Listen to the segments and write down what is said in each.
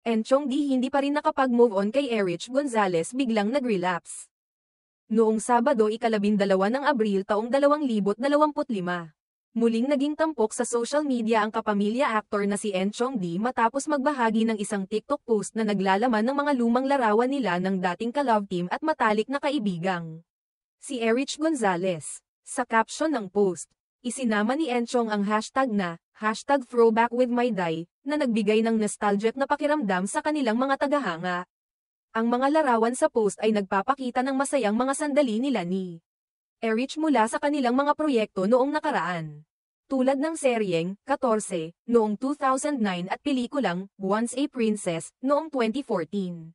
Enchong D hindi pa rin nakapag-move on kay Erich Gonzalez biglang nag-relapse. Noong Sabado 12 ng Abril taong 2025. Muling naging tampok sa social media ang kapamilya actor na si Enchong D matapos magbahagi ng isang TikTok post na naglalaman ng mga lumang larawan nila ng dating ka-love team at matalik na kaibigang si Erich Gonzalez. Sa caption ng post, isinama ni Enchong ang hashtag na #throwbackwithmyday na nagbigay ng nostalgic na pakiramdam sa kanilang mga tagahanga. Ang mga larawan sa post ay nagpapakita ng masayang mga sandali nila ni Erich mula sa kanilang mga proyekto noong nakaraan. Tulad ng seryeng 14 noong 2009 at pelikulang Once a Princess noong 2014.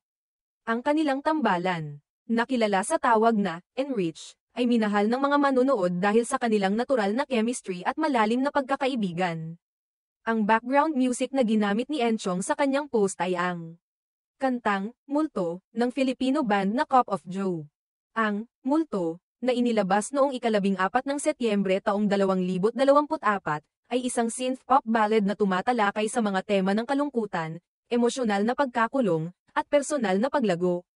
Ang kanilang tambalan, na kilala sa tawag na Enrich, ay minahal ng mga manonood dahil sa kanilang natural na chemistry at malalim na pagkakaibigan. Ang background music na ginamit ni Enchong sa kanyang post ay ang kantang Multo ng Filipino band na Cup of Joe. Ang Multo, na inilabas noong 14 ng Setyembre taong 2024, ay isang synth-pop ballad na tumatalakay sa mga tema ng kalungkutan, emosyonal na pagkakulong, at personal na paglago.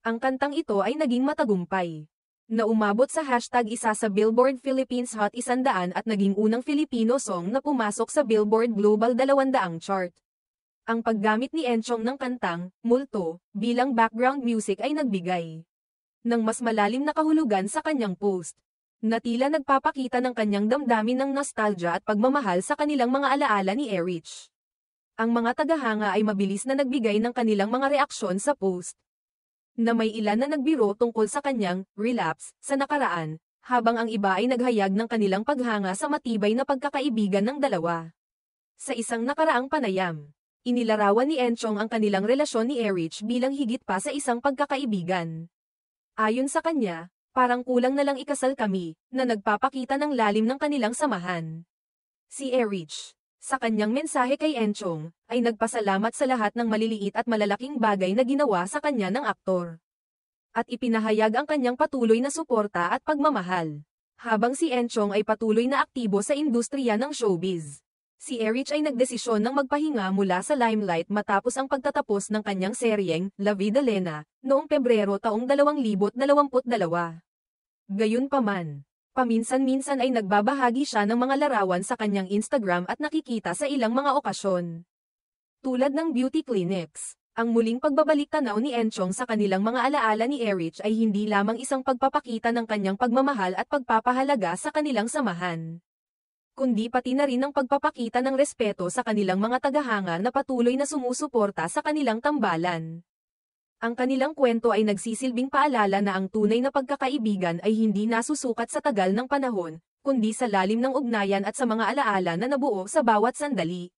Ang kantang ito ay naging matagumpay, na umabot sa isa sa Billboard Philippines Hot 100 at naging unang Filipino song na pumasok sa Billboard Global 200 chart. Ang paggamit ni Enchong ng kantang Multo bilang background music ay nagbigay ng mas malalim na kahulugan sa kanyang post, na tila nagpapakita ng kanyang damdamin ng nostalgia at pagmamahal sa kanilang mga alaala ni Erich. Ang mga tagahanga ay mabilis na nagbigay ng kanilang mga reaksyon sa post, na may ilan na nagbiro tungkol sa kanyang relapse sa nakaraan, habang ang iba ay naghayag ng kanilang paghanga sa matibay na pagkakaibigan ng dalawa. Sa isang nakaraang panayam, inilarawan ni Enchong ang kanilang relasyon ni Erich bilang higit pa sa isang pagkakaibigan. Ayon sa kanya, parang kulang na lang ikasal kami, na nagpapakita ng lalim ng kanilang samahan. Si Erich, sa kanyang mensahe kay Enchong, ay nagpasalamat sa lahat ng maliliit at malalaking bagay na ginawa sa kanya ng aktor. At ipinahayag ang kanyang patuloy na suporta at pagmamahal. Habang si Enchong ay patuloy na aktibo sa industriya ng showbiz, si Erich ay nagdesisyon ng magpahinga mula sa limelight matapos ang pagtatapos ng kanyang seryeng La Vida Lena noong Pebrero taong 2022. Gayunpaman, paminsan-minsan ay nagbabahagi siya ng mga larawan sa kanyang Instagram at nakikita sa ilang mga okasyon. Tulad ng beauty clinics, ang muling pagbabalik tanaw ni Enchong sa kanilang mga alaala ni Erich ay hindi lamang isang pagpapakita ng kanyang pagmamahal at pagpapahalaga sa kanilang samahan, kundi pati na rin ang pagpapakita ng respeto sa kanilang mga tagahanga na patuloy na sumusuporta sa kanilang tambalan. Ang kanilang kwento ay nagsisilbing paalala na ang tunay na pagkakaibigan ay hindi nasusukat sa tagal ng panahon, kundi sa lalim ng ugnayan at sa mga alaala na nabuo sa bawat sandali.